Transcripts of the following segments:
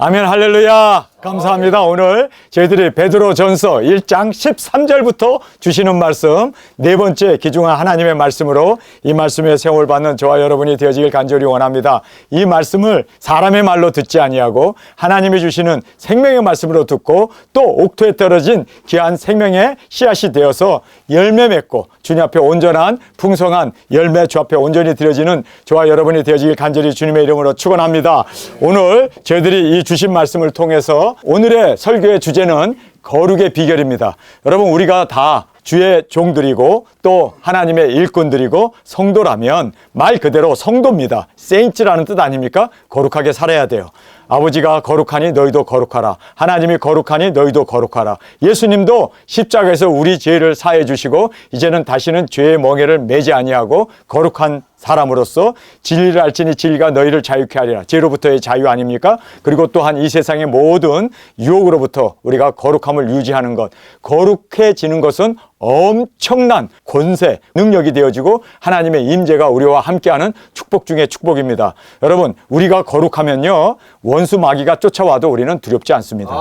아멘, 할렐루야. 감사합니다. 오늘 저희들이 베드로전서 1장 13절부터 주시는 말씀, 네 번째 귀중한 하나님의 말씀으로 이 말씀에 세월 받는 저와 여러분이 되어지길 간절히 원합니다. 이 말씀을 사람의 말로 듣지 아니하고 하나님이 주시는 생명의 말씀으로 듣고 또 옥토에 떨어진 귀한 생명의 씨앗이 되어서 열매 맺고 주님 앞에 온전한 풍성한 열매 주 앞에 온전히 드려지는 저와 여러분이 되어지길 간절히 주님의 이름으로 축원합니다. 오늘 저희들이 이 주신 말씀을 통해서 오늘의 설교의 주제는 거룩의 비결입니다. 여러분, 우리가 다 주의 종들이고 또 하나님의 일꾼들이고 성도라면 말 그대로 성도입니다. 세인츠라는 뜻 아닙니까? 거룩하게 살아야 돼요. 아버지가 거룩하니 너희도 거룩하라. 하나님이 거룩하니 너희도 거룩하라. 예수님도 십자가에서 우리 죄를 사해 주시고 이제는 다시는 죄의 멍에를 매지 아니하고 거룩한 사람으로서 진리를 알지니 진리가 너희를 자유케 하리라. 죄로부터의 자유 아닙니까? 그리고 또한 이 세상의 모든 유혹으로부터 우리가 거룩함을 유지하는 것, 거룩해지는 것은 엄청난 권세, 능력이 되어지고 하나님의 임재가 우리와 함께하는 축복 중에 축복입니다. 여러분, 우리가 거룩하면요, 원수 마귀가 쫓아와도 우리는 두렵지 않습니다.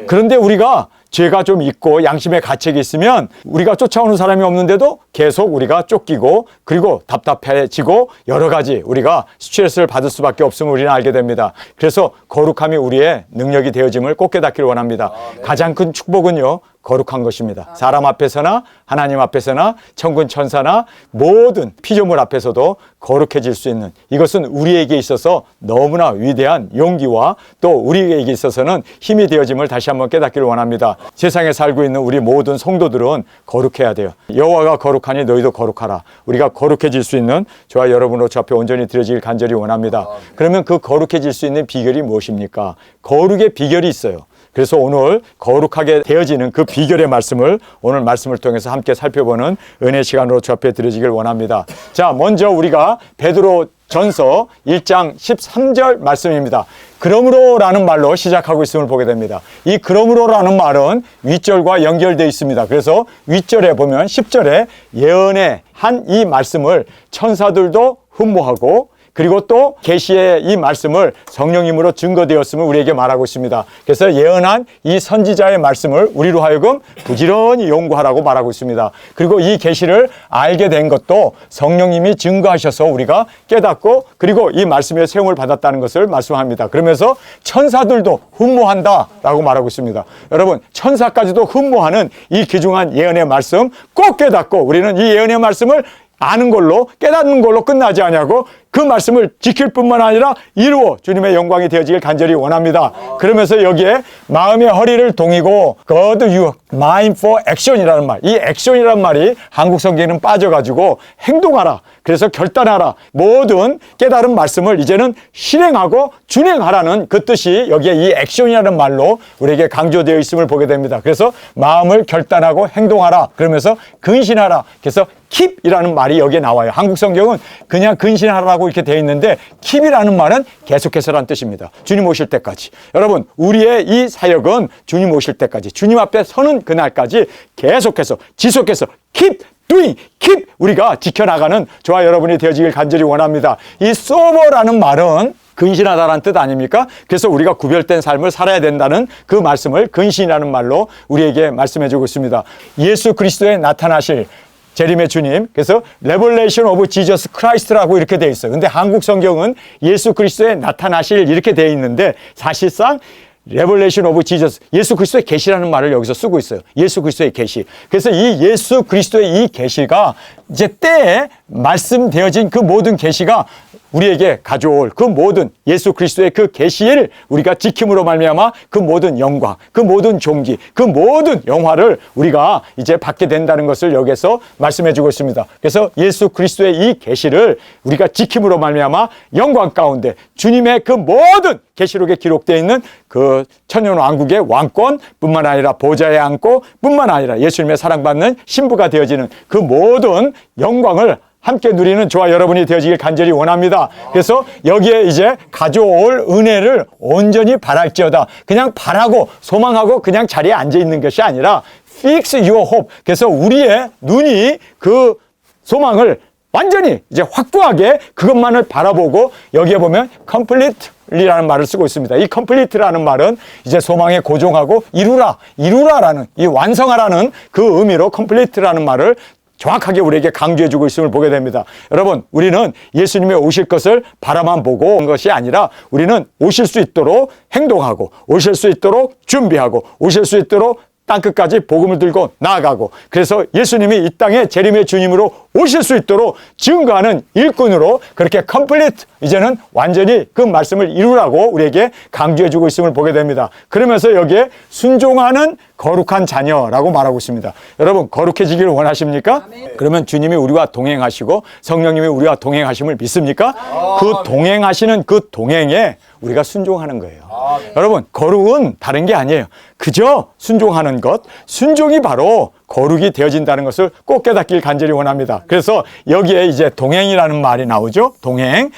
그런데 우리가 죄가 좀 있고 양심의 가책이 있으면 우리가 쫓아오는 사람이 없는데도 계속 우리가 쫓기고 그리고 답답해지고 여러 가지 우리가 스트레스를 받을 수밖에 없음을 우리는 알게 됩니다. 그래서 거룩함이 우리의 능력이 되어짐을 꼭 깨닫기를 원합니다. 가장 큰 축복은요, 거룩한 것입니다. 사람 앞에서나 하나님 앞에서나 천군 천사나 모든 피조물 앞에서도 거룩해질 수 있는, 이것은 우리에게 있어서 너무나 위대한 용기와 또 우리에게 있어서는 힘이 되어짐을 다시 한번 깨닫기를 원합니다. 세상에 살고 있는 우리 모든 성도들은 거룩해야 돼요. 여호와가 거룩하니 너희도 거룩하라. 우리가 거룩해질 수 있는 저와 여러분으로 주 앞에 온전히 드려지길 간절히 원합니다. 그러면 그 거룩해질 수 있는 비결이 무엇입니까? 거룩의 비결이 있어요. 그래서 오늘 거룩하게 되어지는 그 비결의 말씀을 오늘 말씀을 통해서 함께 살펴보는 은혜 시간으로 주 앞에 드려지길 원합니다. 자, 먼저 우리가 베드로전서 1장 13절 말씀입니다. 그러므로라는 말로 시작하고 있음을 보게 됩니다. 이 그러므로라는 말은 윗절과 연결되어 있습니다. 그래서 윗절에 보면 10절에 예언의 한 이 말씀을 천사들도 흠모하고 그리고 또 계시의 이 말씀을 성령님으로 증거되었음을 우리에게 말하고 있습니다. 그래서 예언한 이 선지자의 말씀을 우리로 하여금 부지런히 연구하라고 말하고 있습니다. 그리고 이 계시를 알게 된 것도 성령님이 증거하셔서 우리가 깨닫고 그리고 이 말씀의 세움을 받았다는 것을 말씀합니다. 그러면서 천사들도 흠모한다라고 말하고 있습니다. 여러분, 천사까지도 흠모하는 이 귀중한 예언의 말씀 꼭 깨닫고 우리는 이 예언의 말씀을 아는 걸로 깨닫는 걸로 끝나지 아니하고 그 말씀을 지킬 뿐만 아니라 이루어 주님의 영광이 되어지길 간절히 원합니다. 그러면서 여기에 마음의 허리를 동이고 God you mind for action이라는 말, 이 action이라는 말이 한국 성경에는 빠져가지고 행동하라, 그래서 결단하라, 모든 깨달은 말씀을 이제는 실행하고 준행하라는 그 뜻이 여기에 이 action이라는 말로 우리에게 강조되어 있음을 보게 됩니다. 그래서 마음을 결단하고 행동하라, 그러면서 근신하라, 그래서 keep이라는 말이 여기에 나와요. 한국 성경은 그냥 근신하라고 이렇게 되어 있는데 keep이라는 말은 계속해서라는 뜻입니다. 주님 오실 때까지. 여러분, 우리의 이 사역은 주님 오실 때까지, 주님 앞에 서는 그날까지 계속해서 지속해서 keep doing, keep 우리가 지켜나가는 저와 여러분이 되어지길 간절히 원합니다. 이 sober라는 말은 근신하다라는 뜻 아닙니까? 그래서 우리가 구별된 삶을 살아야 된다는 그 말씀을 근신이라는 말로 우리에게 말씀해 주고 있습니다. 예수 그리스도에 나타나실 재림의 주님, 그래서 Revelation of Jesus Christ라고 이렇게 되어 있어요. 근데 한국 성경은 예수 그리스도에 나타나실 이렇게 되어 있는데 사실상 Revelation of Jesus, 예수 그리스도의 계시라는 말을 여기서 쓰고 있어요. 예수 그리스도의 계시. 그래서 이 예수 그리스도의 이 계시가 이제 때에 말씀되어진 그 모든 계시가 우리에게 가져올 그 모든 예수 그리스도의 그 계시를 우리가 지킴으로 말미암아 그 모든 영광, 그 모든 존귀, 그 모든 영화를 우리가 이제 받게 된다는 것을 여기서 말씀해 주고 있습니다. 그래서 예수 그리스도의 이 계시를 우리가 지킴으로 말미암아 영광 가운데 주님의 그 모든 계시록에 기록되어 있는 그 천년왕국의 왕권 뿐만 아니라 보좌에 앉고 뿐만 아니라 예수님의 사랑받는 신부가 되어지는 그 모든 영광을 함께 누리는 저와 여러분이 되어지길 간절히 원합니다. 그래서 여기에 이제 가져올 은혜를 온전히 바랄지어다. 그냥 바라고 소망하고 그냥 자리에 앉아 있는 것이 아니라 fix your hope. 그래서 우리의 눈이 그 소망을 완전히 이제 확고하게 그것만을 바라보고 여기에 보면 complete fully라는 말을 쓰고 있습니다. 이 complete라는 말은 이제 소망에 고종하고 이루라라는, 이 완성하라는 그 의미로 complete라는 말을 정확하게 우리에게 강조해주고 있음을 보게 됩니다. 여러분, 우리는 예수님이 오실 것을 바라만 보고 온 것이 아니라 우리는 오실 수 있도록 행동하고, 오실 수 있도록 준비하고, 오실 수 있도록 땅끝까지 복음을 들고 나아가고, 그래서 예수님이 이 땅에 재림의 주님으로 오실 수 있도록 증거하는 일꾼으로 그렇게 컴플리트, 이제는 완전히 그 말씀을 이루라고 우리에게 강조해주고 있음을 보게 됩니다. 그러면서 여기에 순종하는 거룩한 자녀라고 말하고 있습니다. 여러분, 거룩해지기를 원하십니까? 그러면 주님이 우리와 동행하시고 성령님이 우리와 동행하심을 믿습니까? 그 동행하시는 그 동행에 우리가 순종하는 거예요. 여러분, 거룩은 다른 게 아니에요. 그저 순종하는 것, 순종이 바로 거룩이 되어진다는 것을 꼭 깨닫길 간절히 원합니다. 그래서 여기에 이제 동행이라는 말이 나오죠. 동행.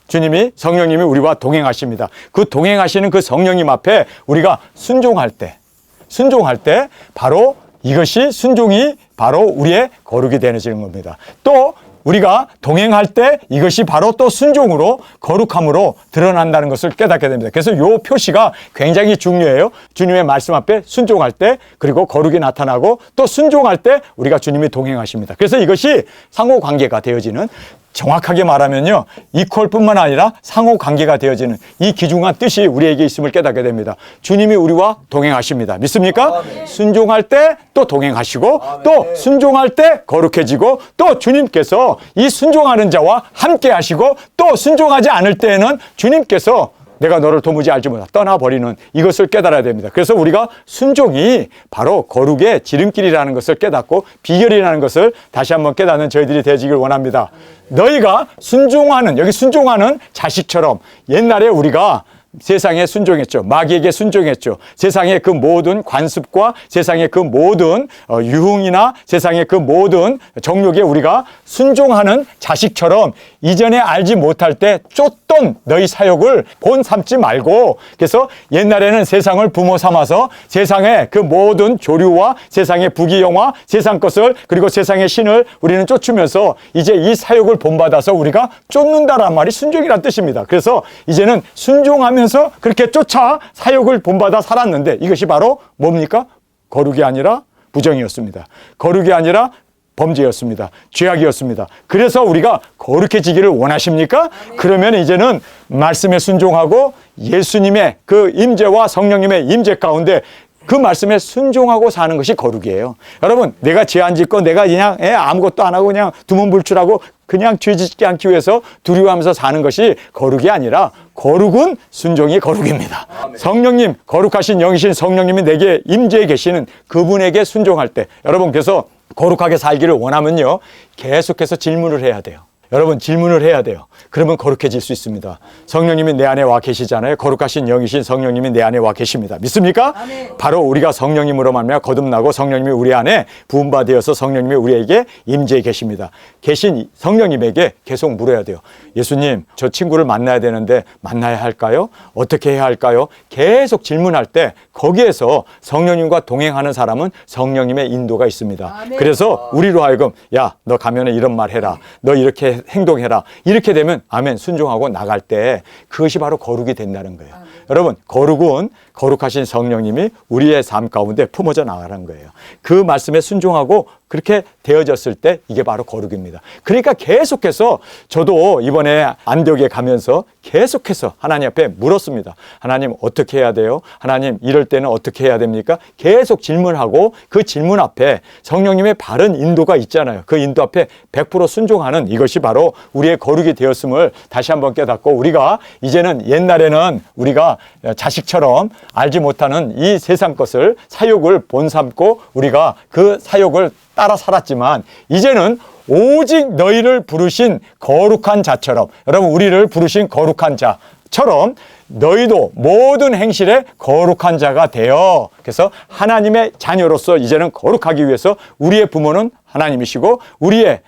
주님이, 성령님이 우리와 동행하십니다. 그 동행하시는 그 성령님 앞에 우리가 순종할 때 바로 이것이, 순종이 바로 우리의 거룩이 되어지는 겁니다. 또 우리가 동행할 때 이것이 바로 또 순종으로, 거룩함으로 드러난다는 것을 깨닫게 됩니다. 그래서 이 표시가 굉장히 중요해요. 주님의 말씀 앞에 순종할 때, 그리고 거룩이 나타나고, 또 순종할 때 우리가 주님이 동행하십니다. 그래서 이것이 상호관계가 되어지는, 정확하게 말하면요, 이퀄뿐만 아니라 상호관계가 되어지는 이 귀중한 뜻이 우리에게 있음을 깨닫게 됩니다. 주님이 우리와 동행하십니다. 믿습니까? 아멘. 순종할 때 또 동행하시고, 아멘. 또 순종할 때 거룩해지고, 또 주님께서 이 순종하는 자와 함께 하시고, 또 순종하지 않을 때에는 주님께서 내가 너를 도무지 알지 못하고 떠나버리는 이것을 깨달아야 됩니다. 그래서 우리가 순종이 바로 거룩의 지름길이라는 것을 깨닫고, 비결이라는 것을 다시 한번 깨닫는 저희들이 되어지길 원합니다. 너희가 순종하는, 여기 순종하는 자식처럼, 옛날에 우리가 세상에 순종했죠. 마귀에게 순종했죠. 세상의 그 모든 관습과 세상의 그 모든 유흥이나 세상의 그 모든 정욕에 우리가 순종하는 자식처럼 이전에 알지 못할 때 쫓던 너희 사욕을 본 삼지 말고, 그래서 옛날에는 세상을 부모 삼아서 세상의 그 모든 조류와 세상의 부귀영화, 세상 것을, 그리고 세상의 신을 우리는 쫓으면서 이제 이 사욕을 본받아서 우리가 쫓는다란 말이 순종이란 뜻입니다. 그래서 이제는 순종하면서 그렇게 쫓아 사욕을 본받아 살았는데, 이것이 바로 뭡니까? 거룩이 아니라 부정이었습니다. 거룩이 아니라 범죄였습니다. 죄악이었습니다. 그래서 우리가 거룩해지기를 원하십니까? 그러면 이제는 말씀에 순종하고 예수님의 그 임재와 성령님의 임재 가운데 그 말씀에 순종하고 사는 것이 거룩이에요. 여러분, 내가 죄 안 짓고 내가 그냥 아무것도 안 하고 그냥 두문불출하고 그냥 죄 짓지 않기 위해서 두려워하면서 사는 것이 거룩이 아니라, 거룩은 순종이 거룩입니다. 성령님, 거룩하신 영이신 성령님이 내게 임재해 계시는 그분에게 순종할 때, 여러분, 그래서 거룩하게 살기를 원하면요, 계속해서 질문을 해야 돼요. 여러분, 질문을 해야 돼요. 그러면 거룩해질 수 있습니다. 성령님이 내 안에 와 계시잖아요. 거룩하신 영이신 성령님이 내 안에 와 계십니다. 믿습니까? 아멘. 바로 우리가 성령님으로 말미암아 거듭나고 성령님이 우리 안에 부음받아서 성령님이 우리에게 임재해 계십니다. 계신 성령님에게 계속 물어야 돼요. 예수님, 저 친구를 만나야 되는데 만나야 할까요? 어떻게 해야 할까요? 계속 질문할 때 거기에서 성령님과 동행하는 사람은 성령님의 인도가 있습니다. 아멘. 그래서 우리로 하여금, 야, 너 가면 이런 말 해라. 너 이렇게 행동해라. 이렇게 되면 아멘, 순종하고 나갈 때 그것이 바로 거룩이 된다는 거예요. 아멘. 여러분, 거룩은 거룩하신 성령님이 우리의 삶 가운데 품어져 나가는 거예요. 그 말씀에 순종하고 그렇게 되어졌을 때 이게 바로 거룩입니다. 그러니까 계속해서 저도 이번에 안디옥에 가면서 계속해서 하나님 앞에 물었습니다. 하나님, 어떻게 해야 돼요? 하나님, 이럴 때는 어떻게 해야 됩니까? 계속 질문하고 그 질문 앞에 성령님의 바른 인도가 있잖아요. 그 인도 앞에 100% 순종하는 이것이 바로 우리의 거룩이 되었음을 다시 한번 깨닫고, 우리가 이제는, 옛날에는 우리가 자식처럼 알지 못하는 이 세상 것을, 사욕을 본삼고 우리가 그 사욕을 따라 살았지만, 이제는 오직 너희를 부르신 거룩한 자처럼, 여러분, 우리를 부르신 거룩한 자처럼 너희도 모든 행실에 거룩한 자가 되어, 그래서 하나님의 자녀로서 이제는 거룩하기 위해서 우리의 부모는 하나님이시고 우리의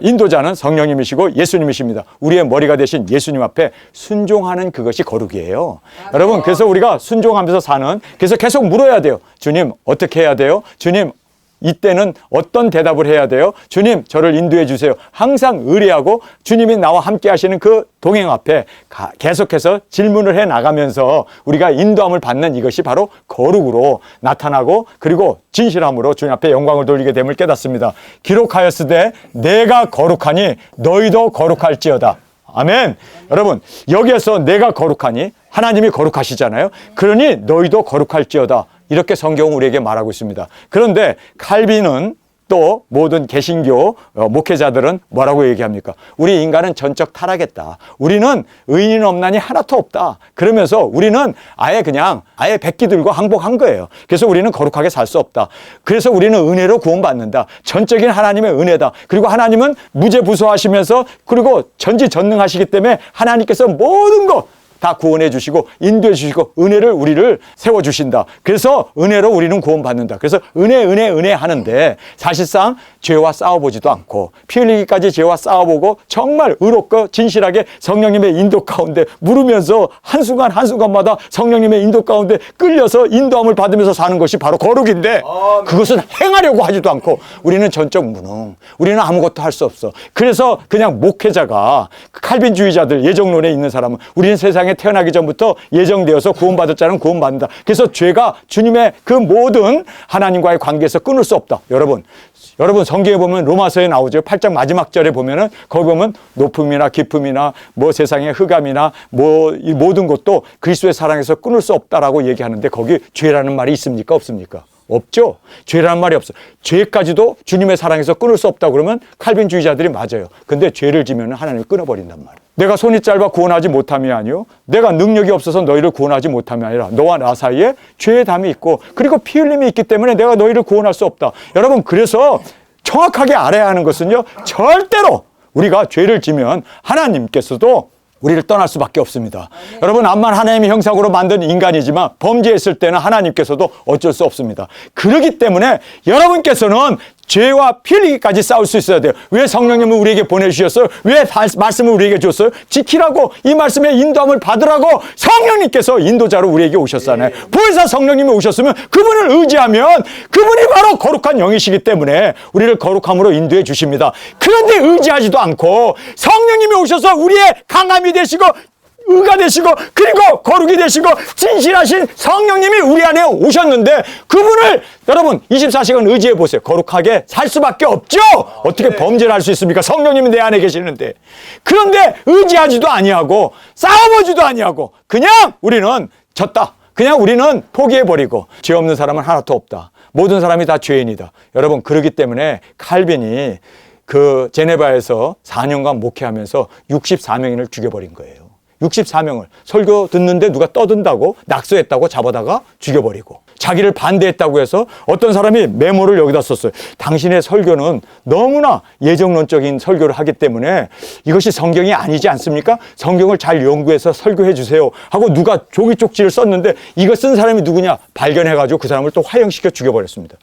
인도자는 성령님이시고 예수님이십니다. 우리의 머리가 되신 예수님 앞에 순종하는 그것이 거룩이에요. 여러분, 그래서 우리가 순종하면서 사는, 그래서 계속 물어야 돼요. 주님, 어떻게 해야 돼요? 주님, 이때는 어떤 대답을 해야 돼요? 주님, 저를 인도해 주세요. 항상 의뢰하고 주님이 나와 함께 하시는 그 동행 앞에 계속해서 질문을 해 나가면서 우리가 인도함을 받는 이것이 바로 거룩으로 나타나고 그리고 진실함으로 주님 앞에 영광을 돌리게 됨을 깨닫습니다. 기록하였으되 내가 거룩하니 너희도 거룩할지어다. 아멘. 여러분, 여기에서 내가 거룩하니 하나님이 거룩하시잖아요. 그러니 너희도 거룩할지어다. 이렇게 성경은 우리에게 말하고 있습니다. 그런데 칼빈은 또 모든 개신교 목회자들은 뭐라고 얘기합니까? 우리 인간은 전적 타락했다. 우리는 의인 없나니 하나도 없다. 그러면서 우리는 아예 백기 들고 항복한 거예요. 그래서 우리는 거룩하게 살 수 없다. 그래서 우리는 은혜로 구원받는다. 전적인 하나님의 은혜다. 그리고 하나님은 무죄부수하시면서 그리고 전지전능하시기 때문에 하나님께서 모든 것 다 구원해 주시고 인도해 주시고 은혜를 우리를 세워주신다. 그래서 은혜로 우리는 구원받는다. 그래서 은혜 하는데 사실상 죄와 싸워보지도 않고 피 흘리기까지 죄와 싸워보고 정말 의롭고 진실하게 성령님의 인도 가운데 물으면서 한순간마다 성령님의 인도 가운데 끌려서 인도함을 받으면서 사는 것이 바로 거룩인데 그것은 행하려고 하지도 않고 우리는 전적 무능. 우리는 아무것도 할 수 없어. 그래서 그냥 목회자가 칼빈주의자들 예정론에 있는 사람은 우리는 세상에 태어나기 전부터 예정되어서 구원받을 자는 구원받는다. 그래서 죄가 주님의 그 모든 하나님과의 관계에서 끊을 수 없다. 여러분 성경에 보면 로마서에 나오죠. 8장 마지막 절에 보면은 거기 보면 높음이나 깊음이나 뭐 세상의 흑암이나 뭐 이 모든 것도 그리스도의 사랑에서 끊을 수 없다라고 얘기하는데 거기 죄라는 말이 있습니까? 없습니까? 없죠. 죄라는 말이 없어. 죄까지도 주님의 사랑에서 끊을 수 없다고 그러면 칼빈주의자들이 맞아요. 근데 죄를 지면 하나님이 끊어버린단 말이에요. 내가 손이 짧아 구원하지 못함이 아니요 내가 능력이 없어서 너희를 구원하지 못함이 아니라 너와 나 사이에 죄의 담이 있고 그리고 피 흘림이 있기 때문에 내가 너희를 구원할 수 없다. 여러분, 그래서 정확하게 알아야 하는 것은요, 절대로 우리가 죄를 지면 하나님께서도 우리를 떠날 수밖에 없습니다. 여러분, 암만 하나님의 형상으로 만든 인간이지만 범죄했을 때는 하나님께서도 어쩔 수 없습니다. 그렇기 때문에 여러분께서는 죄와 피 흘리기까지 싸울 수 있어야 돼요. 왜 성령님을 우리에게 보내주셨어요? 왜 말씀을 우리에게 줬어요? 지키라고, 이 말씀의 인도함을 받으라고 성령님께서 인도자로 우리에게 오셨잖아요. 보혜사 성령님이 오셨으면 그분을 의지하면 그분이 바로 거룩한 영이시기 때문에 우리를 거룩함으로 인도해 주십니다. 그런데 의지하지도 않고 성령님이 오셔서 우리의 강함이 되시고 의가 되시고 그리고 거룩이 되시고 진실하신 성령님이 우리 안에 오셨는데 그분을 여러분 24시간 의지해 보세요. 거룩하게 살 수밖에 없죠. 어떻게 범죄를 할 수 있습니까? 성령님이 내 안에 계시는데. 그런데 의지하지도 아니하고 싸워보지도 아니하고 그냥 우리는 졌다. 그냥 우리는 포기해버리고 죄 없는 사람은 하나도 없다. 모든 사람이 다 죄인이다. 여러분, 그러기 때문에 칼빈이 그 제네바에서 4년간 목회하면서 64명인을 죽여버린 거예요. 64명을 설교 듣는데 누가 떠든다고 낙서했다고 잡아다가 죽여버리고 자기를 반대했다고 해서 어떤 사람이 메모를 여기다 썼어요. 당신의 설교는 너무나 예정론적인 설교를 하기 때문에 이것이 성경이 아니지 않습니까? 성경을 잘 연구해서 설교해 주세요 하고 누가 종이 쪽지를 썼는데 이거 쓴 사람이 누구냐 발견해가지고 그 사람을 또 화형시켜 죽여버렸습니다.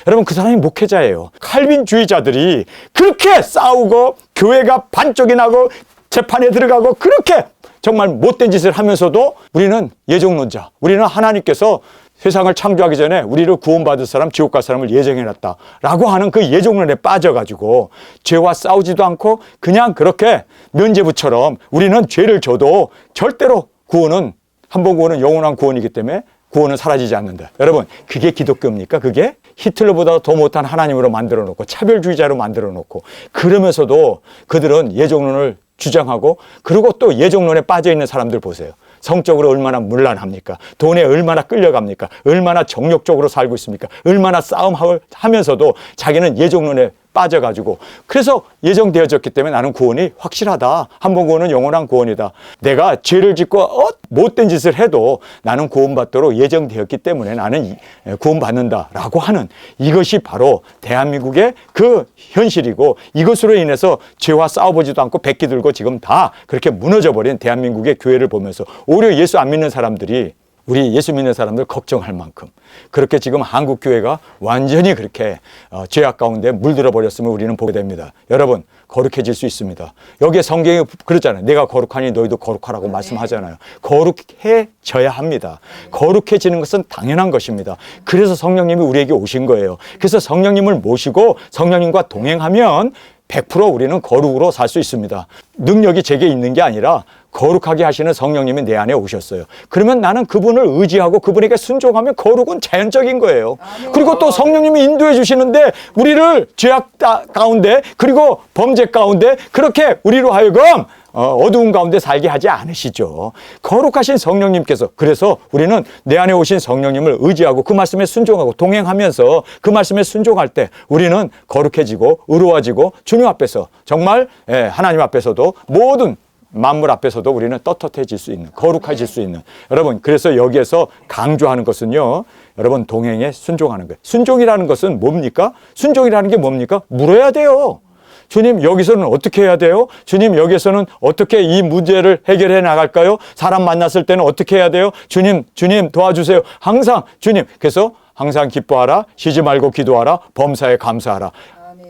여러분, 그 사람이 목회자예요. 칼빈주의자들이 그렇게 싸우고 교회가 반쪽이 나고 재판에 들어가고 그렇게 정말 못된 짓을 하면서도 우리는 예정론자, 우리는 하나님께서 세상을 창조하기 전에 우리를 구원받을 사람, 지옥 갈 사람을 예정해놨다라고 하는 그 예정론에 빠져가지고 죄와 싸우지도 않고 그냥 그렇게 면죄부처럼 우리는 죄를 져도 절대로 구원은 한 번 구원은 영원한 구원이기 때문에 구원은 사라지지 않는다. 여러분, 그게 기독교입니까? 그게? 히틀러보다 더 못한 하나님으로 만들어 놓고 차별주의자로 만들어 놓고 그러면서도 그들은 예정론을 주장하고 그리고 또 예정론에 빠져있는 사람들 보세요. 성적으로 얼마나 문란합니까? 돈에 얼마나 끌려갑니까? 얼마나 정욕적으로 살고 있습니까? 얼마나 싸움하면서도 자기는 예정론에 빠져가지고 그래서 예정되어졌기 때문에 나는 구원이 확실하다. 한 번 구원은 영원한 구원이다. 내가 죄를 짓고 못된 짓을 해도 나는 구원받도록 예정되었기 때문에 나는 구원받는다라고 하는 이것이 바로 대한민국의 그 현실이고 이것으로 인해서 죄와 싸워보지도 않고 백기 들고 지금 다 그렇게 무너져버린 대한민국의 교회를 보면서 오히려 예수 안 믿는 사람들이 우리 예수 믿는 사람들 걱정할 만큼 그렇게 지금 한국 교회가 완전히 그렇게 죄악 가운데 물들어 버렸음을 우리는 보게 됩니다. 여러분, 거룩해질 수 있습니다. 여기에 성경이 그러잖아요. 내가 거룩하니 너희도 거룩하라고 말씀하잖아요. 거룩해져야 합니다. 거룩해지는 것은 당연한 것입니다. 그래서 성령님이 우리에게 오신 거예요. 그래서 성령님을 모시고 성령님과 동행하면 100% 우리는 거룩으로 살 수 있습니다. 능력이 제게 있는 게 아니라 거룩하게 하시는 성령님이 내 안에 오셨어요. 그러면 나는 그분을 의지하고 그분에게 순종하면 거룩은 자연적인 거예요. 그리고 또 성령님이 인도해 주시는데 우리를 죄악 가운데 그리고 범죄 가운데 그렇게 우리로 하여금 어두운 가운데 살게 하지 않으시죠. 거룩하신 성령님께서, 그래서 우리는 내 안에 오신 성령님을 의지하고 그 말씀에 순종하고 동행하면서 그 말씀에 순종할 때 우리는 거룩해지고 의로워지고 주님 앞에서 정말 하나님 앞에서도 모든 만물 앞에서도 우리는 떳떳해질 수 있는, 거룩해질 수 있는. 여러분, 그래서 여기에서 강조하는 것은요, 여러분, 동행에 순종하는 거예요. 순종이라는 것은 뭡니까? 순종이라는 게 뭡니까? 물어야 돼요. 주님, 여기서는 어떻게 해야 돼요? 주님, 여기서는 어떻게 이 문제를 해결해 나갈까요? 사람 만났을 때는 어떻게 해야 돼요? 주님 도와주세요. 항상 주님, 그래서 항상 기뻐하라, 쉬지 말고 기도하라, 범사에 감사하라.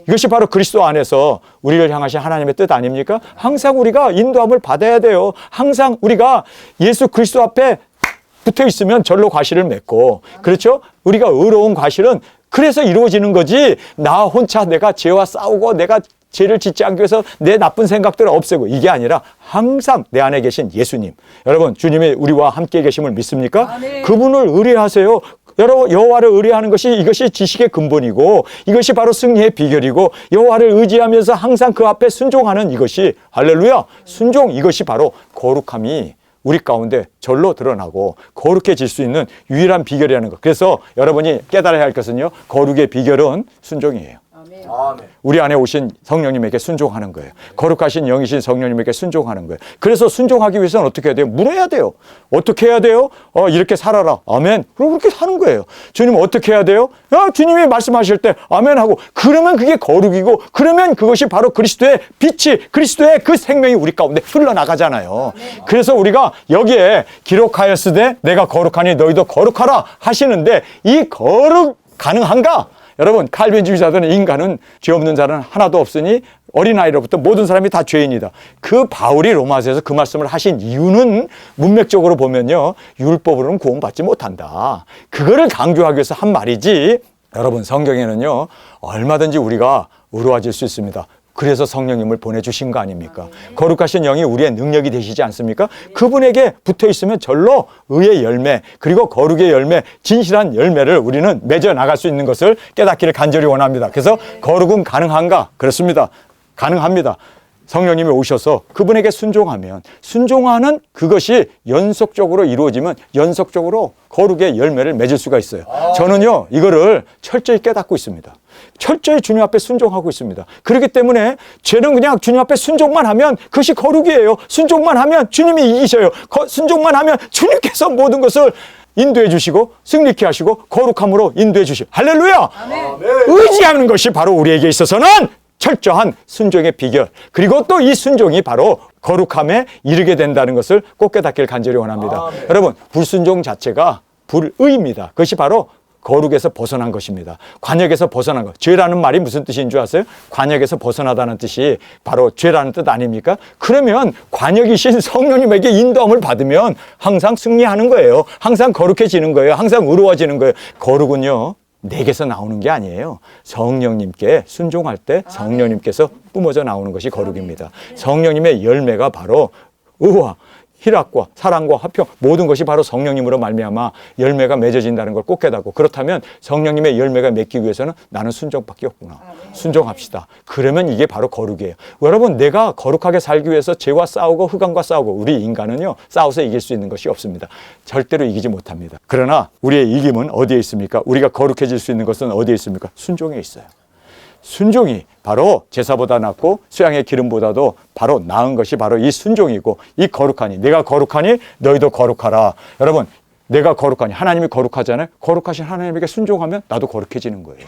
이것이 바로 그리스도 안에서 우리를 향하신 하나님의 뜻 아닙니까? 항상 우리가 인도함을 받아야 돼요. 항상 우리가 예수 그리스도 앞에 붙어 있으면 절로 과실을 맺고, 그렇죠? 우리가 의로운 과실은 그래서 이루어지는 거지, 나 혼자 내가 죄와 싸우고 내가 죄를 짓지 않기 위해서 내 나쁜 생각들을 없애고, 이게 아니라 항상 내 안에 계신 예수님, 여러분, 주님이 우리와 함께 계심을 믿습니까? 그분을 의뢰하세요. 여러분, 여호와를 의뢰하는 것이, 이것이 지식의 근본이고 이것이 바로 승리의 비결이고, 여호와를 의지하면서 항상 그 앞에 순종하는 이것이, 할렐루야, 순종, 이것이 바로 거룩함이 우리 가운데 절로 드러나고 거룩해질 수 있는 유일한 비결이라는 것. 그래서 여러분이 깨달아야 할 것은요, 거룩의 비결은 순종이에요. 아멘. 우리 안에 오신 성령님에게 순종하는 거예요. 거룩하신 영이신 성령님에게 순종하는 거예요. 그래서 순종하기 위해서는 어떻게 해야 돼요? 물어야 돼요. 어떻게 해야 돼요? 이렇게 살아라. 아멘. 그럼 그렇게 사는 거예요. 주님, 어떻게 해야 돼요? 주님이 말씀하실 때 아멘 하고, 그러면 그게 거룩이고, 그러면 그것이 바로 그리스도의 빛이, 그리스도의 그 생명이 우리 가운데 흘러나가잖아요. 그래서 우리가 여기에 기록하였으되 내가 거룩하니 너희도 거룩하라 하시는데, 이 거룩 가능한가? 여러분, 칼빈주의자들은 인간은 죄 없는 자는 하나도 없으니 어린아이로부터 모든 사람이 다 죄인이다. 그 바울이 로마서에서 그 말씀을 하신 이유는 문맥적으로 보면요, 율법으로는 구원받지 못한다. 그거를 강조하기 위해서 한 말이지, 여러분, 성경에는요, 얼마든지 우리가 의로워질 수 있습니다. 그래서 성령님을 보내주신 거 아닙니까? 거룩하신 영이 우리의 능력이 되시지 않습니까? 그분에게 붙어 있으면 절로 의의 열매, 그리고 거룩의 열매, 진실한 열매를 우리는 맺어 나갈 수 있는 것을 깨닫기를 간절히 원합니다. 그래서 거룩은 가능한가? 그렇습니다. 가능합니다. 성령님이 오셔서 그분에게 순종하면, 순종하는 그것이 연속적으로 이루어지면 연속적으로 거룩의 열매를 맺을 수가 있어요. 저는요, 이거를 철저히 깨닫고 있습니다. 철저히 주님 앞에 순종하고 있습니다. 그렇기 때문에 죄는 그냥 주님 앞에 순종만 하면 그것이 거룩이에요. 순종만 하면 주님이 이기셔요. 순종만 하면 주님께서 모든 것을 인도해 주시고 승리케 하시고 거룩함으로 인도해 주시고, 할렐루야! 아멘. 의지하는 것이 바로 우리에게 있어서는 철저한 순종의 비결, 그리고 또 이 순종이 바로 거룩함에 이르게 된다는 것을 꼭 깨닫기를 간절히 원합니다. 여러분, 불순종 자체가 불의입니다. 그것이 바로 거룩에서 벗어난 것입니다. 관역에서 벗어난 것. 죄라는 말이 무슨 뜻인 줄 아세요? 관역에서 벗어나다는 뜻이 바로 죄라는 뜻 아닙니까? 그러면 관역이신 성령님에게 인도함을 받으면 항상 승리하는 거예요. 항상 거룩해지는 거예요. 항상 의로워지는 거예요. 거룩은요, 내게서 나오는 게 아니에요. 성령님께 순종할 때 성령님께서 뿜어져 나오는 것이 거룩입니다. 성령님의 열매가 바로 의와 희락과 사랑과 화평, 모든 것이 바로 성령님으로 말미암아 열매가 맺어진다는 걸 꼭 깨닫고, 그렇다면 성령님의 열매가 맺기 위해서는 나는 순종밖에 없구나. 순종합시다. 그러면 이게 바로 거룩이에요. 여러분, 내가 거룩하게 살기 위해서 죄와 싸우고 흑암과 싸우고, 우리 인간은요, 싸워서 이길 수 있는 것이 없습니다. 절대로 이기지 못합니다. 그러나 우리의 이김은 어디에 있습니까? 우리가 거룩해질 수 있는 것은 어디에 있습니까? 순종에 있어요. 순종이 바로 제사보다 낫고 수양의 기름보다도 바로 나은 것이 바로 이 순종이고, 이 거룩하니, 내가 거룩하니 너희도 거룩하라. 여러분, 내가 거룩하니, 하나님이 거룩하잖아요. 거룩하신 하나님에게 순종하면 나도 거룩해지는 거예요.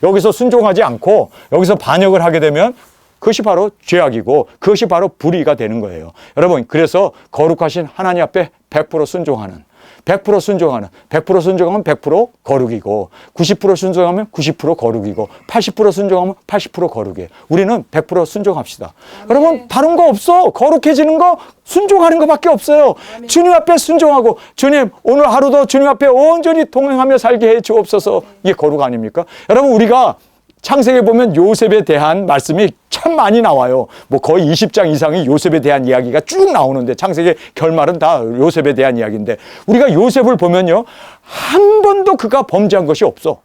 여기서 순종하지 않고 여기서 반역을 하게 되면 그것이 바로 죄악이고 그것이 바로 불의가 되는 거예요. 여러분, 그래서 거룩하신 하나님 앞에 100% 순종하는, 100% 순종하는, 100% 순종하면 100% 거룩이고, 90% 순종하면 90% 거룩이고, 80% 순종하면 80% 거룩이에요. 우리는 100% 순종합시다. 여러분, 다른 거 없어. 거룩해지는 거 순종하는 것밖에 없어요. 주님 앞에 순종하고, 주님 오늘 하루도 주님 앞에 온전히 동행하며 살게 해 주옵소서. 이게 거룩 아닙니까? 여러분, 우리가 창세기에 보면 요셉에 대한 말씀이 참 많이 나와요. 뭐 거의 20장 이상이 요셉에 대한 이야기가 쭉 나오는데, 창세기 결말은 다 요셉에 대한 이야기인데, 우리가 요셉을 보면요, 한 번도 그가 범죄한 것이 없어.